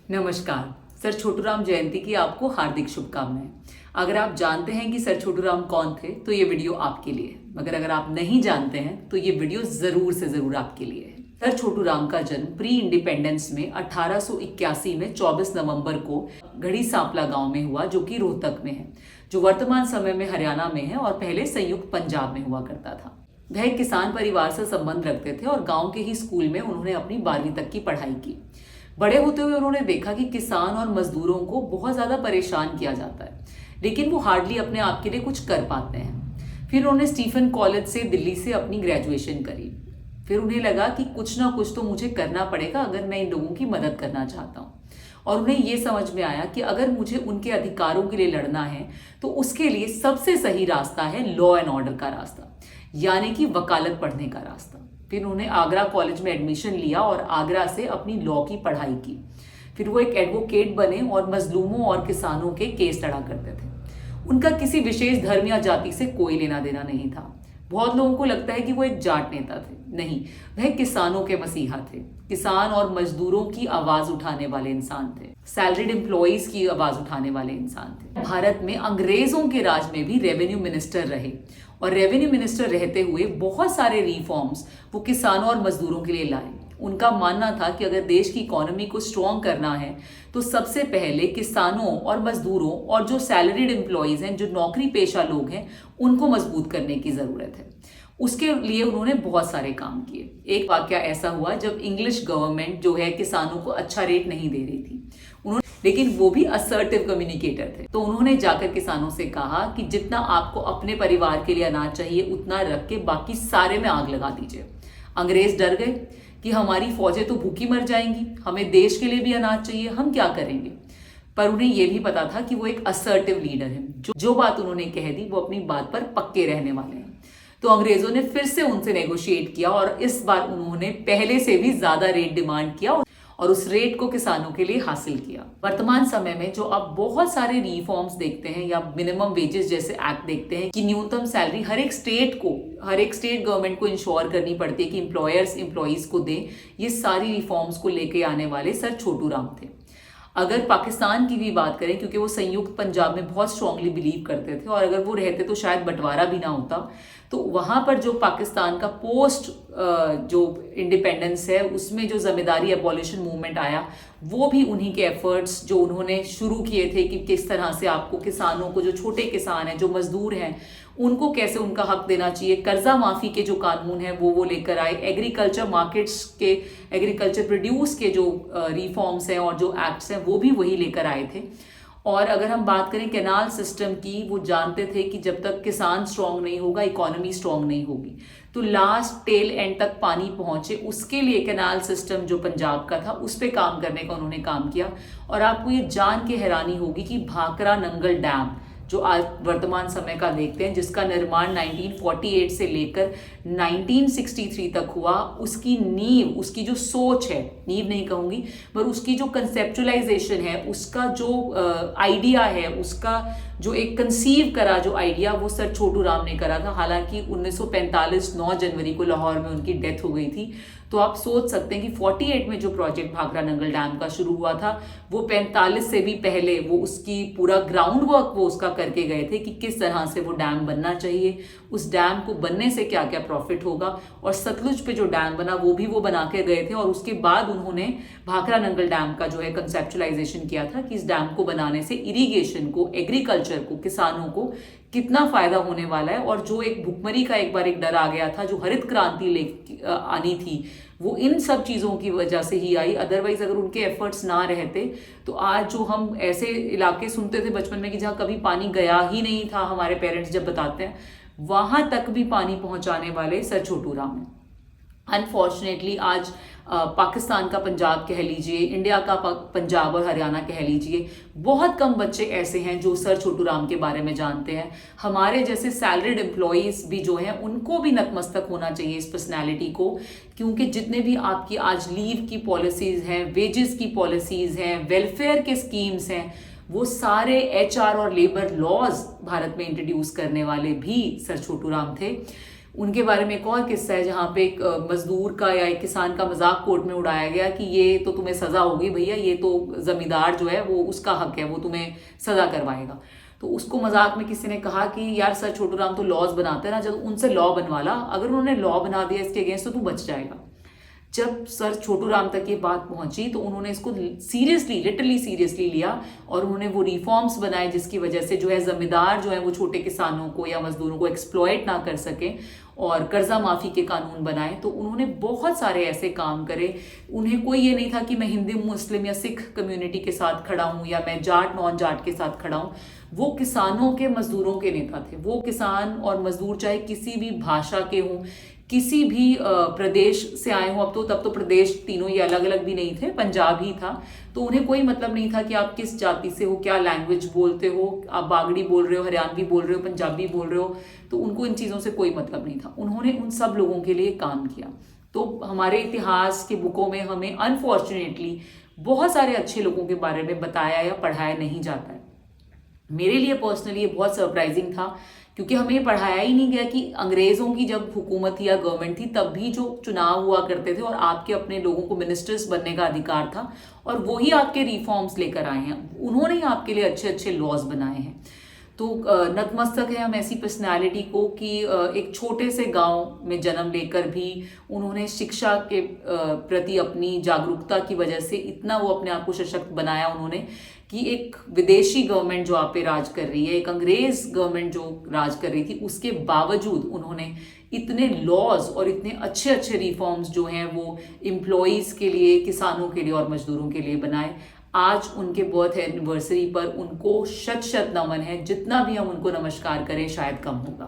नमस्कार। सर छोटूराम जयंती की आपको हार्दिक शुभकामनाएं। अगर आप जानते हैं कि सर छोटूराम कौन थे तो ये वीडियो आपके लिए है, मगर अगर आप नहीं जानते हैं तो ये वीडियो जरूर से जरूर आपके लिए है। सर छोटूराम का जन्म प्री इंडिपेंडेंस में 1881 में 24 नवंबर को घड़ी सांपला गांव में हुआ, जो कि रोहतक में है, जो वर्तमान समय में हरियाणा में है और पहले संयुक्त पंजाब में हुआ करता था। वह एक किसान परिवार से संबंध रखते थे और गांव के ही स्कूल में उन्होंने अपनी 12वीं तक की पढ़ाई की। बड़े होते हुए उन्होंने देखा कि किसान और मजदूरों को बहुत ज्यादा परेशान किया जाता है, लेकिन वो हार्डली अपने आप के लिए कुछ कर पाते हैं। फिर उन्होंने स्टीफन कॉलेज से दिल्ली से अपनी ग्रेजुएशन करी। फिर उन्हें लगा कि कुछ ना कुछ तो मुझे करना पड़ेगा अगर मैं इन लोगों की मदद करना चाहता हूँ। और उन्हें ये समझ में आया कि अगर मुझे उनके अधिकारों के लिए लड़ना है तो उसके लिए सबसे सही रास्ता है लॉ एंड ऑर्डर का रास्ता, यानी कि वकालत पढ़ने का रास्ता। फिर उन्होंने आगरा कॉलेज में एडमिशन लिया और आगरा से अपनी लॉ की पढ़ाई की। फिर वो एक एडवोकेट बने और मजलूमों और किसानों के केस लड़ा करते थे। उनका किसी विशेष धर्म या जाति से कोई लेना देना नहीं था। बहुत लोगों को लगता है कि वो एक जाट नेता थे, नहीं, वह किसानों के मसीहा थे। किसान और मजदूरों की आवाज उठाने वाले इंसान थे, सैलरीड एम्प्लॉइज की आवाज उठाने वाले इंसान थे। भारत में अंग्रेजों के राज में भी रेवेन्यू मिनिस्टर रहे और रेवेन्यू मिनिस्टर रहते हुए बहुत सारे रिफॉर्म्स वो किसानों और मजदूरों के लिए लाए। उनका मानना था कि अगर देश की इकोनॉमी को स्ट्रॉन्ग करना है तो सबसे पहले किसानों और मजदूरों और जो सैलरीड एम्प्लॉइज हैं, जो नौकरी पेशा लोग हैं, उनको मजबूत करने की जरूरत है। उसके लिए उन्होंने बहुत सारे काम किए। एक वाकया ऐसा हुआ जब इंग्लिश गवर्नमेंट जो है किसानों को अच्छा रेट नहीं दे रही थी, लेकिन वो भी असर्टिव कम्युनिकेटर थे। तो उन्होंने जाकर किसानों से कहा कि जितना आपको अपने परिवार के लिए अनाज चाहिए उतना रख के बाकी सारे में आग लगा दीजिए। अंग्रेज डर गए कि हमारी फौजें तो भूखी मर जाएंगी, हमें देश के लिए भी अनाज चाहिए, हम क्या करेंगे। पर उन्हें यह भी पता था कि वो एक असर्टिव लीडर है, जो बात उन्होंने कह दी वो अपनी बात पर पक्के रहने वाले हैं। तो अंग्रेजों ने फिर से उनसे नेगोशिएट किया और इस बार उन्होंने पहले से भी ज्यादा रेट डिमांड किया और उस रेट को किसानों के लिए हासिल किया। वर्तमान समय में जो आप बहुत सारे रिफॉर्म्स देखते हैं या मिनिमम वेजेस जैसे एक्ट देखते हैं कि न्यूनतम सैलरी हर एक स्टेट गवर्नमेंट को इंश्योर करनी पड़ती है कि एम्प्लॉयर्स एम्प्लॉइज को दें, ये सारी रिफॉर्म्स को लेके आने वाले सर छोटूराम थे। अगर पाकिस्तान की भी बात करें, क्योंकि वो संयुक्त पंजाब में बहुत स्ट्रांगली बिलीव करते थे और अगर वो रहते तो शायद बंटवारा भी ना होता, तो वहां पर जो पाकिस्तान का पोस्ट जो इंडिपेंडेंस है उसमें जो जमींदारी एबॉलिशन मूवमेंट आया, वो भी उन्हीं के एफर्ट्स जो उन्होंने शुरू किए थे कि किस तरह से आपको किसानों को, जो छोटे किसान हैं, जो मजदूर हैं, उनको कैसे उनका हक देना चाहिए। कर्जा माफी के जो कानून है वो लेकर आए। एग्रीकल्चर मार्केट्स के, एग्रीकल्चर प्रोड्यूस के जो रिफॉर्म्स हैं और जो एक्ट्स हैं वो भी वही लेकर आए थे। और अगर हम बात करें कैनाल सिस्टम की, वो जानते थे कि जब तक किसान स्ट्रांग नहीं होगा इकोनॉमी स्ट्रांग नहीं होगी। तो लास्ट टेल एंड तक पानी पहुंचे, उसके लिए कैनाल सिस्टम जो पंजाब का था उस पर काम करने का उन्होंने काम किया। और आपको ये जान के हैरानी होगी कि भाखरा नंगल डैम जो आज वर्तमान समय का देखते हैं, जिसका निर्माण 1948 से लेकर 1963 तक हुआ, उसकी नींव, उसकी जो सोच है, नींव नहीं कहूंगी पर उसकी जो कंसेप्चुलाइजेशन है, उसका जो आइडिया है, उसका जो एक कंसीव करा जो आइडिया, वो सर छोटूराम ने करा था। हालांकि 1945 9 जनवरी को लाहौर में उनकी डेथ हो गई थी। तो आप सोच सकते हैं कि 48 में जो प्रोजेक्ट भाखरा नंगल डैम का शुरू हुआ था, वो 45 से भी पहले वो उसकी पूरा ग्राउंड वर्क वो उसका करके गए थे कि किस तरह से वो डैम बनना चाहिए, उस डैम को बनने से क्या क्या प्रॉफिट होगा। और सतलुज पे जो डैम बना वो भी वो बना के गए थे। और उसके बाद उन्होंने भाखरा नंगल डैम का जो है कंसेप्चुलाइजेशन किया था कि इस डैम को बनाने से इरिगेशन को, एग्रीकल्चर को, किसानों को कितना फायदा होने वाला है। और जो एक भुखमरी का एक बार एक डर आ गया था, जो हरित क्रांति आनी थी, वो इन सब चीजों की वजह से ही आई। अदरवाइज अगर उनके एफर्ट्स ना रहते तो आज जो हम ऐसे इलाके सुनते थे बचपन में कि जहाँ कभी पानी गया ही नहीं था, हमारे पेरेंट्स जब बताते हैं, वहां तक भी पानी पहुंचाने वाले सर छोटूराम हैं। अनफॉर्चुनेटली आज पाकिस्तान का पंजाब कह लीजिए, इंडिया का पंजाब और हरियाणा कह लीजिए, बहुत कम बच्चे ऐसे हैं जो सर छोटूराम के बारे में जानते हैं। हमारे जैसे सैलरीड एम्प्लॉइज भी जो हैं उनको भी नतमस्तक होना चाहिए इस पर्सनैलिटी को, क्योंकि जितने भी आपकी आज लीव की पॉलिसीज हैं, वेजेस की पॉलिसीज हैं, वेलफेयर के स्कीम्स हैं, वो सारे HR और लेबर लॉज भारत में इंट्रोड्यूस करने वाले भी सर छोटूराम थे। उनके बारे में एक और किस्सा है जहाँ पे एक मजदूर का या एक किसान का मजाक कोर्ट में उड़ाया गया कि ये तो तुम्हें सजा होगी भैया, ये तो जमींदार जो है वो उसका हक है, वो तुम्हें सजा करवाएगा। तो उसको मजाक में किसी ने कहा कि यार सर छोटू राम तो लॉज बनाते हैं ना, जब उनसे लॉ बनवा ला, अगर उन्होंने लॉ बना दिया इसके अगेंस्ट तो तू बच जाएगा। जब सर छोटू राम तक ये बात पहुंची तो उन्होंने इसको सीरियसली, लिटरली सीरियसली लिया और उन्होंने वो रिफॉर्म्स बनाए जिसकी वजह से जो है जमींदार जो है वो छोटे किसानों को या मजदूरों को एक्सप्लॉयट ना कर सके, और कर्जा माफी के कानून बनाए। तो उन्होंने बहुत सारे ऐसे काम करे। उन्हें कोई ये नहीं था कि मैं हिंदू मुस्लिम या सिख कम्युनिटी के साथ खड़ा हूं या मैं जाट नॉन जाट के साथ खड़ा हूं। वो किसानों के, मजदूरों के नेता थे। वो किसान और मजदूर चाहे किसी भी भाषा के हों, किसी भी प्रदेश से आए हों, तब तो प्रदेश तीनों ही अलग अलग भी नहीं थे, पंजाब ही था। तो उन्हें कोई मतलब नहीं था कि आप किस जाति से हो, क्या लैंग्वेज बोलते हो, आप बागड़ी बोल रहे हो, हरियाणवी बोल रहे हो, पंजाबी बोल रहे हो, तो उनको इन चीज़ों से कोई मतलब नहीं था। उन्होंने उन सब लोगों के लिए काम किया। तो हमारे इतिहास के बुकों में हमें अनफॉर्चुनेटली बहुत सारे अच्छे लोगों के बारे में बताया या पढ़ाया नहीं जाता है। मेरे लिए पर्सनली ये बहुत सरप्राइजिंग था, क्योंकि हमें ये पढ़ाया ही नहीं गया कि अंग्रेजों की जब हुकूमत थी या गवर्नमेंट थी तब भी जो चुनाव हुआ करते थे और आपके अपने लोगों को मिनिस्टर्स बनने का अधिकार था, और वही आपके रिफॉर्म्स लेकर आए हैं। उन्होंने ही आपके लिए अच्छे अच्छे लॉज बनाए हैं। तो नतमस्तक है हम ऐसी पर्सनालिटी को कि एक छोटे से गांव में जन्म लेकर भी उन्होंने शिक्षा के प्रति अपनी जागरूकता की वजह से इतना वो अपने आप को सशक्त बनाया उन्होंने कि एक विदेशी गवर्नमेंट जो आप पे राज कर रही है, एक अंग्रेज गवर्नमेंट जो राज कर रही थी, उसके बावजूद उन्होंने इतने लॉज और इतने अच्छे अच्छे रिफॉर्म्स जो हैं वो एम्प्लॉयज़ के लिए, किसानों के लिए और मजदूरों के लिए बनाए। आज उनके बर्थ एनिवर्सरी पर उनको शत शत नमन है। जितना भी हम उनको नमस्कार करें शायद कम होगा।